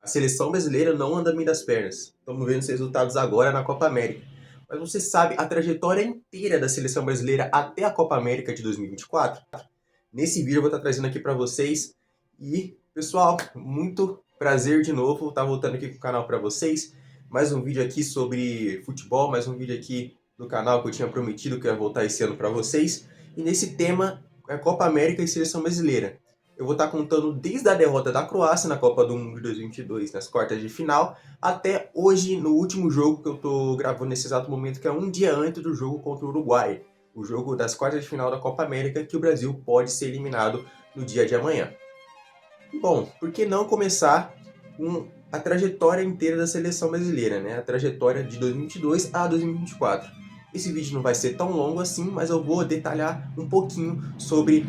A seleção brasileira não anda bem das pernas. Estamos vendo os resultados agora na Copa América. Mas você sabe a trajetória inteira da seleção brasileira até a Copa América de 2024? Nesse vídeo eu vou estar trazendo aqui para vocês. E, pessoal, muito prazer de novo estar voltando aqui com o canal para vocês. Mais um vídeo aqui sobre futebol, mais um vídeo aqui no canal que eu tinha prometido que eu ia voltar esse ano para vocês. E nesse tema é Copa América e seleção brasileira. Eu vou estar contando desde a derrota da Croácia na Copa do Mundo de 2022, nas quartas de final, até hoje, no último jogo que eu estou gravando nesse exato momento, que é um dia antes do jogo contra o Uruguai. O jogo das quartas de final da Copa América, que o Brasil pode ser eliminado no dia de amanhã. Bom, por que não começar com a trajetória inteira da seleção brasileira, né? A trajetória de 2022 a 2024. Esse vídeo não vai ser tão longo assim, mas eu vou detalhar um pouquinho sobre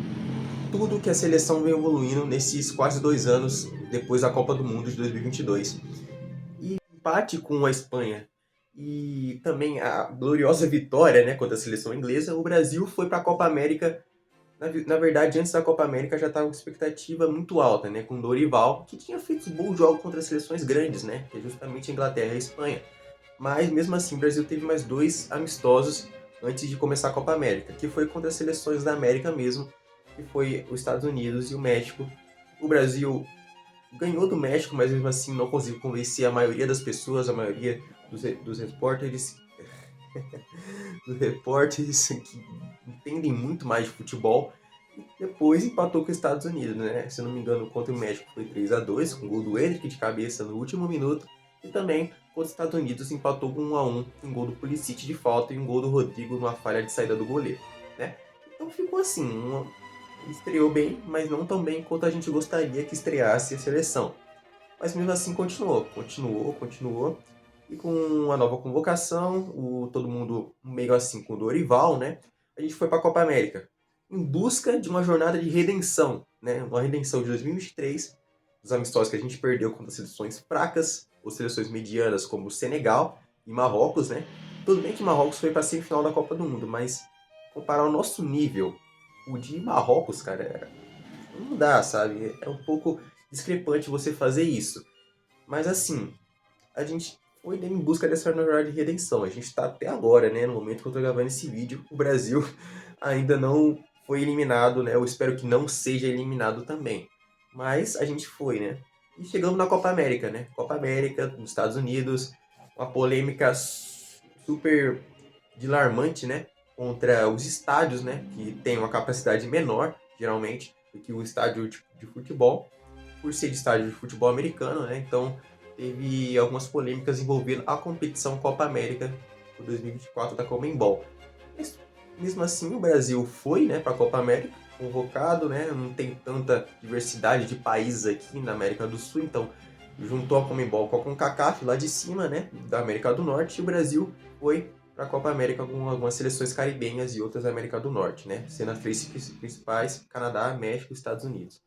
tudo que a seleção vem evoluindo nesses quase 2 anos depois da Copa do Mundo de 2022. E empate com a Espanha e também a gloriosa vitória, né, contra a seleção inglesa, o Brasil foi para a Copa América. Na verdade, antes da Copa América já estava com expectativa muito alta, né, com o Dorival, que tinha feito bons jogos contra seleções grandes, né, que é justamente a Inglaterra e a Espanha. Mas mesmo assim, o Brasil teve mais 2 amistosos antes de começar a Copa América, que foi contra as seleções da América mesmo, que foi os Estados Unidos e o México. O Brasil ganhou do México, mas mesmo assim não conseguiu convencer a maioria das pessoas, a maioria dos repórteres, dos repórteres que entendem muito mais de futebol. E depois empatou com os Estados Unidos, né? Se eu não me engano, contra o México foi 3-2, com o gol do Endrick de cabeça no último minuto. E também contra os Estados Unidos empatou com 1-1, um gol do Pulisic de falta e um gol do Rodrigo numa falha de saída do goleiro, né? Então ficou assim, estreou bem, mas não tão bem quanto a gente gostaria que estreasse a seleção. Mas mesmo assim continuou. E com uma nova convocação, todo mundo meio assim com o Dorival, né? A gente foi para a Copa América em busca de uma jornada de redenção, né? Uma redenção de 2023, dos amistosos que a gente perdeu contra seleções fracas ou seleções medianas como o Senegal e Marrocos, né? Tudo bem que Marrocos foi para a semifinal da Copa do Mundo, mas comparar o nosso nível, o de Marrocos, cara, não dá, sabe? É um pouco discrepante você fazer isso. Mas assim, a gente foi em busca dessa jornada de redenção. A gente está até agora, né? No momento que eu estou gravando esse vídeo, o Brasil ainda não foi eliminado, né? Eu espero que não seja eliminado também. Mas a gente foi, né? E chegamos na Copa América, né? Copa América, nos Estados Unidos, uma polêmica super dilarmante, né? Contra os estádios, né? Que tem uma capacidade menor, geralmente, do que o estádio de futebol, por ser de estádio de futebol americano, né? Então teve algumas polêmicas envolvendo a competição Copa América de 2024 da Conmebol. Mas mesmo assim o Brasil foi, né, para a Copa América, convocado, né? Não tem tanta diversidade de países aqui na América do Sul, então juntou a Conmebol com a CONCACAF lá de cima, né, da América do Norte, e o Brasil foi para a Copa América com algumas seleções caribenhas e outras da América do Norte, né, sendo as 3 principais: Canadá, México e Estados Unidos.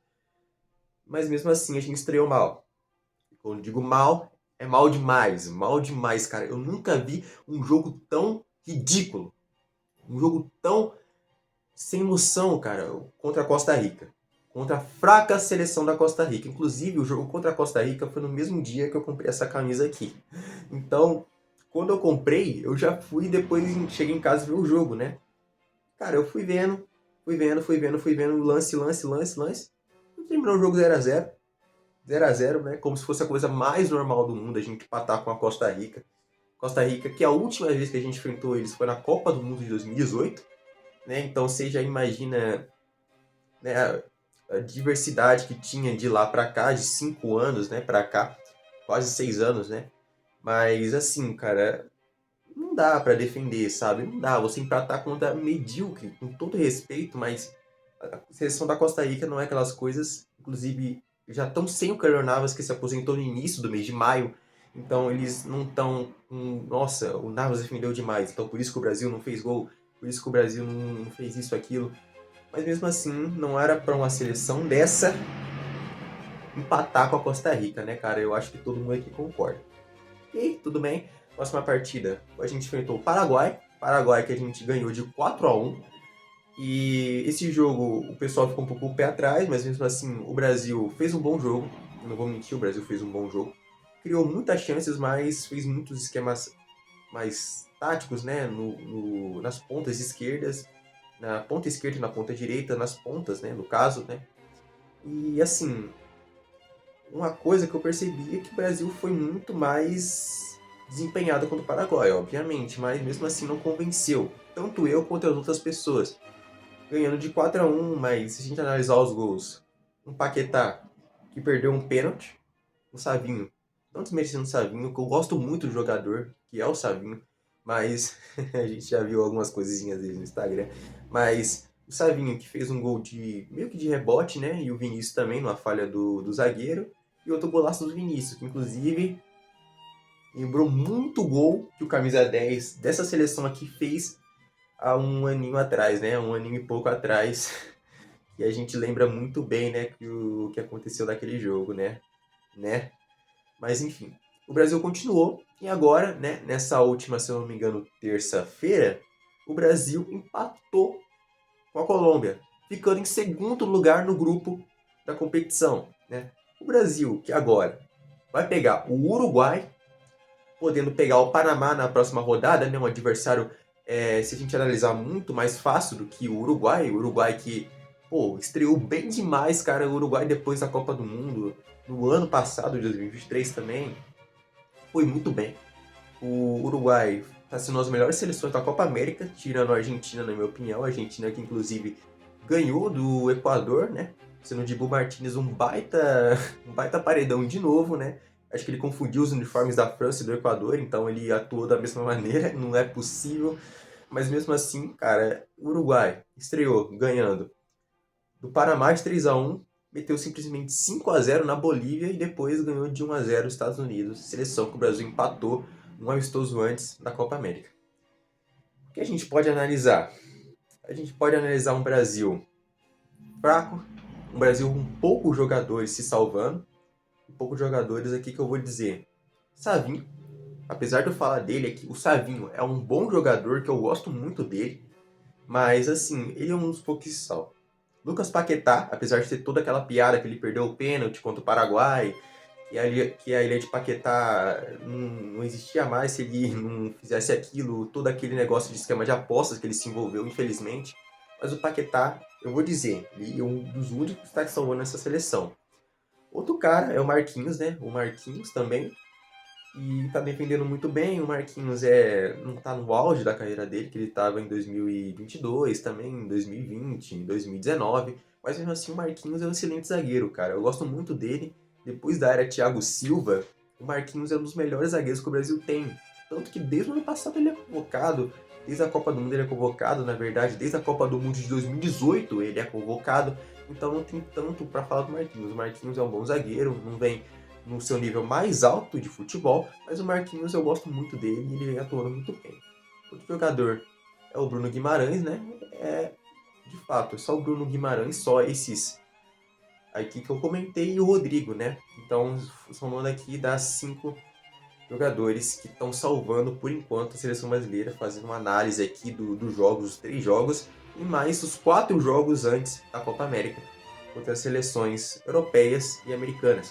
Mas mesmo assim a gente estreou mal. Quando digo mal, é mal demais, cara. Eu nunca vi um jogo tão ridículo, um jogo tão sem noção, cara, contra a Costa Rica. Contra a fraca seleção da Costa Rica. Inclusive, o jogo contra a Costa Rica foi no mesmo dia que eu comprei essa camisa aqui. Então, quando eu comprei, eu já fui depois cheguei em casa e ver o jogo, né? Cara, eu fui vendo, lance. E terminou o jogo 0-0. 0-0, né? Como se fosse a coisa mais normal do mundo a gente empatar com a Costa Rica. Costa Rica, que a última vez que a gente enfrentou eles foi na Copa do Mundo de 2018, né? Então você já imagina, né, a diversidade que tinha de lá para cá, de 5 anos, né, para cá, quase 6 anos, né? Mas assim, cara, não dá para defender, sabe? Não dá. Você empatar contra medíocre, com todo respeito, mas a seleção da Costa Rica não é aquelas coisas. Inclusive, já estão sem o Keylor Navas, que se aposentou no início do mês de maio. Então, eles não estão. Nossa, o Navas defendeu demais. Então, por isso que o Brasil não fez gol. Por isso que o Brasil não fez isso, aquilo. Mas mesmo assim, não era para uma seleção dessa empatar com a Costa Rica, né, cara? Eu acho que todo mundo aqui concorda. E tudo bem. Próxima partida, a gente enfrentou o Paraguai. Paraguai que a gente ganhou de 4-1. E esse jogo o pessoal ficou um pouco o pé atrás, mas mesmo assim o Brasil fez um bom jogo. não vou mentir, o Brasil fez um bom jogo. Criou muitas chances, mas fez muitos esquemas mais táticos, né? Nas pontas esquerdas, na ponta esquerda e na ponta direita, nas pontas, né? No caso, né? E assim, uma coisa que eu percebi é que o Brasil foi muito mais desempenhado contra o Paraguai, obviamente, mas mesmo assim não convenceu. Tanto eu quanto as outras pessoas. Ganhando de 4-1, mas se a gente analisar os gols, um Paquetá que perdeu um pênalti, o Savinho, não desmerecendo o Savinho, que eu gosto muito do jogador, que é o Savinho, mas a gente já viu algumas coisinhas dele no Instagram, mas o Savinho que fez um gol de meio que de rebote, né, e o Vinícius também, numa falha do zagueiro, e outro golaço do Vinícius, que inclusive lembrou muito o gol que o camisa 10 dessa seleção aqui fez há um aninho atrás, né, um aninho e pouco atrás, e a gente lembra muito bem, né, que o que aconteceu naquele jogo, né? Mas enfim, o Brasil continuou e agora, né, nessa última, se eu não me engano, terça-feira, o Brasil empatou com a Colômbia, ficando em segundo lugar no grupo da competição, né? O Brasil, que agora vai pegar o Uruguai, podendo pegar o Panamá na próxima rodada, né, um adversário, se a gente analisar, muito mais fácil do que o Uruguai que, pô, estreou bem demais, cara, o Uruguai depois da Copa do Mundo, no ano passado, de 2023 também, foi muito bem. O Uruguai está sendo uma das melhores seleções da Copa América, tirando a Argentina, na minha opinião. A Argentina que, inclusive, ganhou do Equador, né? Sendo o Dibu Martinez um baita paredão de novo, né? Acho que ele confundiu os uniformes da França e do Equador, então ele atuou da mesma maneira, não é possível. Mas mesmo assim, cara, o Uruguai estreou ganhando do Panamá de 3-1, meteu simplesmente 5-0 na Bolívia e depois ganhou de 1-0 os Estados Unidos, seleção que o Brasil empatou um amistoso antes da Copa América. O que a gente pode analisar? A gente pode analisar um Brasil fraco, um Brasil com poucos jogadores se salvando, e poucos jogadores aqui que eu vou dizer. Savinho, apesar de eu falar dele aqui, o Savinho é um bom jogador que eu gosto muito dele, mas assim, ele é um dos poucos que se salva. Lucas Paquetá, apesar de ter toda aquela piada que ele perdeu o pênalti contra o Paraguai, que a ilha de Paquetá não existia mais se ele não fizesse aquilo, todo aquele negócio de esquema de apostas que ele se envolveu, infelizmente. Mas o Paquetá, eu vou dizer, ele é um dos únicos que está salvando essa seleção. Outro cara é o Marquinhos, né? O Marquinhos também. E tá defendendo muito bem. O Marquinhos não tá no auge da carreira dele, que ele tava em 2022, também em 2020, em 2019. Mas mesmo assim, o Marquinhos é um excelente zagueiro, cara. Eu gosto muito dele. Depois da era Thiago Silva, o Marquinhos é um dos melhores zagueiros que o Brasil tem. Tanto que desde o ano passado ele é convocado. Desde a Copa do Mundo ele é convocado, na verdade. Desde a Copa do Mundo de 2018 ele é convocado. Então não tem tanto para falar do Marquinhos. O Marquinhos é um bom zagueiro, não vem no seu nível mais alto de futebol, mas o Marquinhos eu gosto muito dele e ele atuando muito bem. Outro jogador é o Bruno Guimarães, né? De fato, é só o Bruno Guimarães, só esses aqui que eu comentei e o Rodrigo, né? Então, somando aqui, dá 5 jogadores que estão salvando, por enquanto, a seleção brasileira, fazendo uma análise aqui dos jogos, os 3 jogos, e mais os 4 jogos antes da Copa América, contra as seleções europeias e americanas.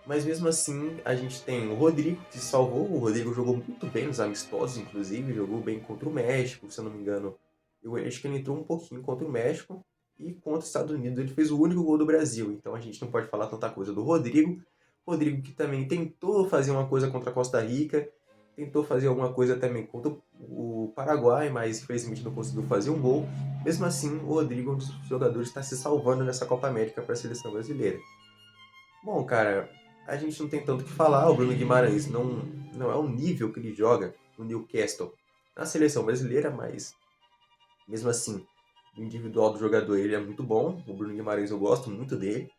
Mas mesmo assim, a gente tem o Rodrigo, que se salvou. O Rodrigo jogou muito bem nos amistosos, inclusive. Jogou bem contra o México, se eu não me engano. Eu acho que ele entrou um pouquinho contra o México. E contra os Estados Unidos ele fez o único gol do Brasil. Então a gente não pode falar tanta coisa do Rodrigo. Rodrigo que também tentou fazer uma coisa contra a Costa Rica. Tentou fazer alguma coisa também contra o Paraguai, mas infelizmente não conseguiu fazer um gol. Mesmo assim, o Rodrigo é um dos jogadores que está se salvando nessa Copa América para a seleção brasileira. Bom, cara, a gente não tem tanto o que falar. O Bruno Guimarães não é o nível que ele joga no Newcastle na seleção brasileira, mas mesmo assim, o individual do jogador ele é muito bom. O Bruno Guimarães eu gosto muito dele.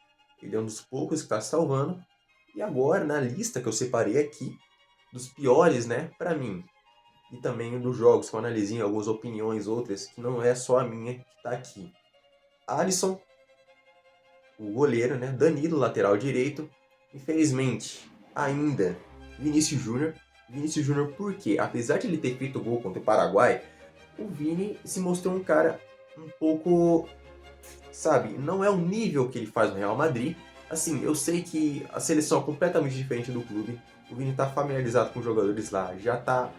Ele é um dos poucos que está se salvando. E agora, na lista que eu separei aqui, dos piores, né, pra mim, e também dos jogos que eu analisei, algumas opiniões, outras, que não é só a minha que tá aqui. Alisson, o goleiro, né? Danilo, lateral direito. Infelizmente, ainda Vinícius Júnior. Vinícius Júnior, por quê? Apesar de ele ter feito gol contra o Paraguai, o Vini se mostrou um cara um pouco, sabe, não é o nível que ele faz no Real Madrid, Assim, eu sei que a seleção é completamente diferente do clube. O Vini tá familiarizado com os jogadores lá, já tá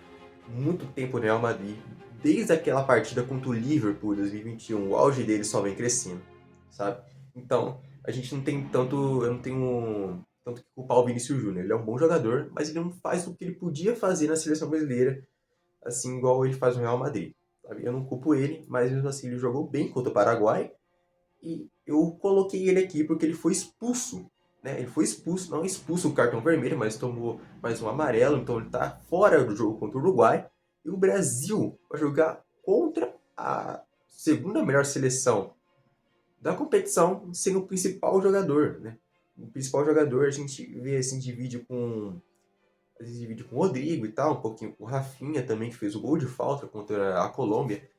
muito tempo no Real Madrid. Desde aquela partida contra o Liverpool em 2021, o auge dele só vem crescendo, sabe? Então, a gente não tem tanto, eu não tenho tanto que culpar o Vinícius Júnior. Ele é um bom jogador, mas ele não faz o que ele podia fazer na seleção brasileira, assim igual ele faz no Real Madrid, sabe? Eu não culpo ele, mas mesmo assim ele jogou bem contra o Paraguai e eu coloquei ele aqui porque ele foi expulso, né? Ele foi expulso, não expulso o cartão vermelho, mas tomou mais um amarelo, então ele está fora do jogo contra o Uruguai. E o Brasil vai jogar contra a segunda melhor seleção da competição sem o principal jogador, né? O principal jogador a gente vê assim, divide com o Rodrigo e tal, um pouquinho com o Rafinha também, que fez o gol de falta contra a Colômbia.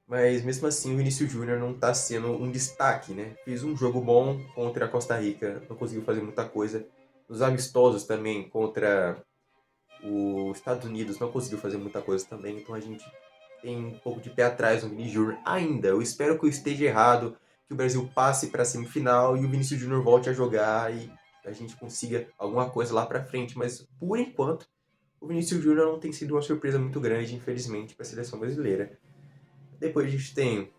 Mas mesmo assim o Vinícius Júnior não está sendo um destaque, né? Fez um jogo bom contra a Costa Rica, não conseguiu fazer muita coisa. Nos amistosos também contra os Estados Unidos não conseguiu fazer muita coisa também. Então a gente tem um pouco de pé atrás no Vinícius Júnior ainda. Eu espero que eu esteja errado, que o Brasil passe para a semifinal e o Vinícius Júnior volte a jogar e a gente consiga alguma coisa lá para frente. Mas por enquanto o Vinícius Júnior não tem sido uma surpresa muito grande, infelizmente, para a seleção brasileira. Depois a gente tem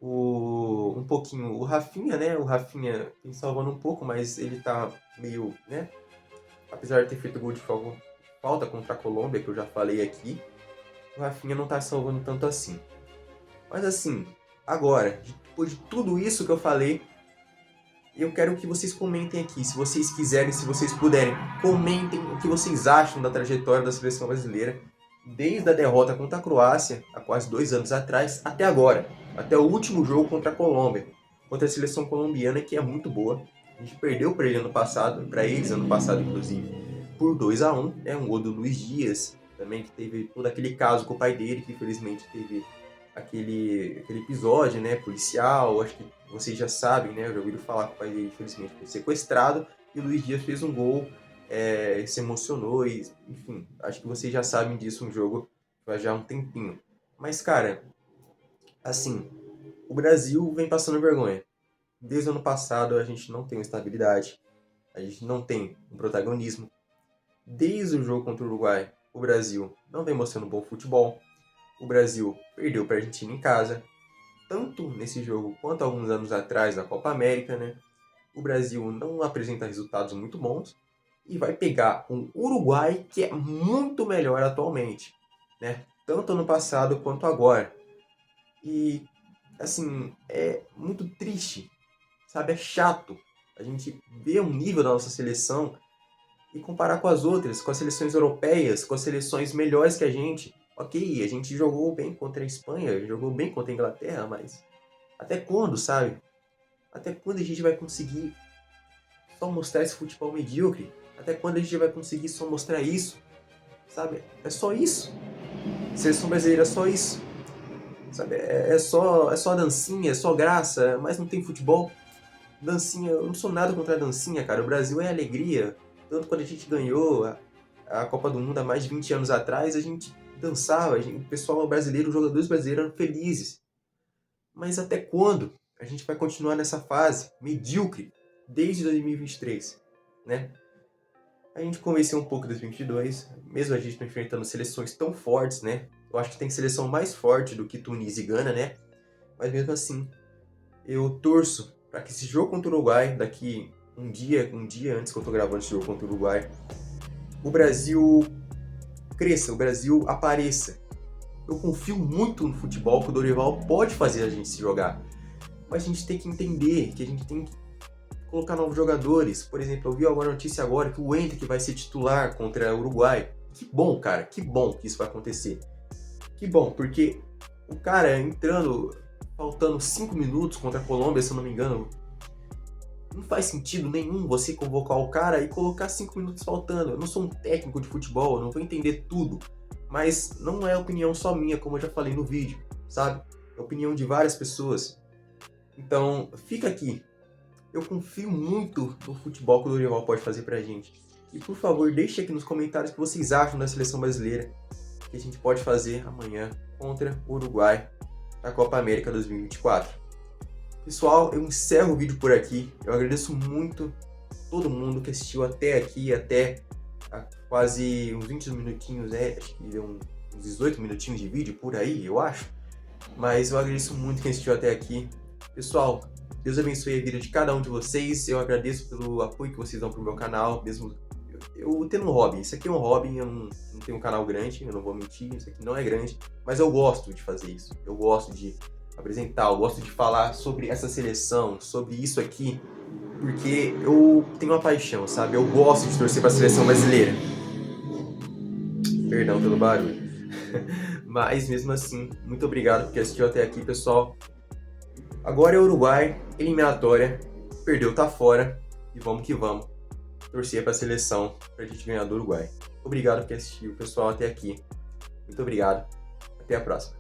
um pouquinho o Rafinha, né? O Rafinha tem salvando um pouco, mas ele tá meio, né? Apesar de ter feito gol de falta contra a Colômbia, que eu já falei aqui, o Rafinha não tá salvando tanto assim. Mas assim, agora, depois de tudo isso que eu falei, eu quero que vocês comentem aqui, se vocês quiserem, se vocês puderem, comentem o que vocês acham da trajetória da seleção brasileira, desde a derrota contra a Croácia, há quase 2 anos atrás, até agora, até o último jogo contra a Colômbia, contra a seleção colombiana, que é muito boa. A gente perdeu para ele ano passado, para eles ano passado, inclusive, por 2-1, um gol do Luiz Dias, também que teve todo aquele caso com o pai dele, que infelizmente teve aquele episódio, né, policial. Acho que vocês já sabem, né, eu já ouvi falar que o pai dele infelizmente foi sequestrado e o Luiz Dias fez um gol, se emocionou e, enfim, acho que vocês já sabem disso, um jogo faz já um tempinho. Mas, cara, assim, o Brasil vem passando vergonha. Desde o ano passado a gente não tem uma estabilidade, a gente não tem um protagonismo. Desde o jogo contra o Uruguai, o Brasil não vem mostrando um bom futebol. O Brasil perdeu para a Argentina em casa, tanto nesse jogo quanto alguns anos atrás na Copa América, né? O Brasil não apresenta resultados muito bons e vai pegar um Uruguai que é muito melhor atualmente, né? Tanto ano passado quanto agora. E, assim, é muito triste, sabe? É chato a gente ver o nível da nossa seleção e comparar com as outras, com as seleções europeias, com as seleções melhores que a gente. Ok, a gente jogou bem contra a Espanha, jogou bem contra a Inglaterra, mas até quando, sabe? Até quando a gente vai conseguir só mostrar esse futebol medíocre? Até quando a gente vai conseguir só mostrar isso? Sabe? É só isso. Seleção brasileira é só isso. Sabe? É só dancinha, é só graça, mas não tem futebol. Dancinha, eu não sou nada contra a dancinha, cara. O Brasil é alegria. Tanto quando a gente ganhou a Copa do Mundo há mais de 20 anos atrás, a gente dançava, o pessoal brasileiro, os jogadores brasileiros eram felizes. Mas até quando a gente vai continuar nessa fase medíocre desde 2023, né? A gente convenceu um pouco em 2022, mesmo a gente não enfrentando seleções tão fortes, né? Eu acho que tem seleção mais forte do que Tunísia e Gana, né? Mas mesmo assim, eu torço para que esse jogo contra o Uruguai, daqui um dia antes que eu tô gravando esse jogo contra o Uruguai, o Brasil cresça, o Brasil apareça. Eu confio muito no futebol que o Dorival pode fazer a gente se jogar. Mas a gente tem que entender que a gente tem que colocar novos jogadores. Por exemplo, eu vi alguma notícia agora que o Hendrick vai ser titular contra o Uruguai. Que bom, cara, que bom que isso vai acontecer. Que bom, porque o cara entrando, faltando 5 minutos contra a Colômbia, se eu não me engano, não faz sentido nenhum você convocar o cara e colocar 5 minutos faltando. Eu não sou um técnico de futebol, eu não vou entender tudo. Mas não é opinião só minha, como eu já falei no vídeo, sabe? É opinião de várias pessoas. Então, fica aqui. Eu confio muito no futebol que o Dorival pode fazer pra gente. E por favor, deixe aqui nos comentários o que vocês acham da seleção brasileira que a gente pode fazer amanhã contra o Uruguai na Copa América 2024. Pessoal, eu encerro o vídeo por aqui. Eu agradeço muito todo mundo que assistiu até aqui, até quase uns 20 minutinhos, acho que deu uns 18 minutinhos de vídeo por aí, eu acho. Mas eu agradeço muito quem assistiu até aqui. Pessoal, Deus abençoe a vida de cada um de vocês. Eu agradeço pelo apoio que vocês dão pro meu canal, mesmo eu tendo um hobby. Isso aqui é um hobby, eu não tenho um canal grande, eu não vou mentir, isso aqui não é grande, mas eu gosto de fazer isso. Eu gosto de apresentar, eu gosto de falar sobre essa seleção, sobre isso aqui, porque eu tenho uma paixão, sabe? Eu gosto de torcer para a seleção brasileira. Perdão pelo barulho. Mas mesmo assim, muito obrigado por assistiu até aqui, pessoal. Agora é o Uruguai, eliminatória, perdeu, tá fora, e vamos que vamos. Torcer para a seleção, pra gente ganhar do Uruguai. Obrigado por assistir, pessoal, até aqui. Muito obrigado. Até a próxima.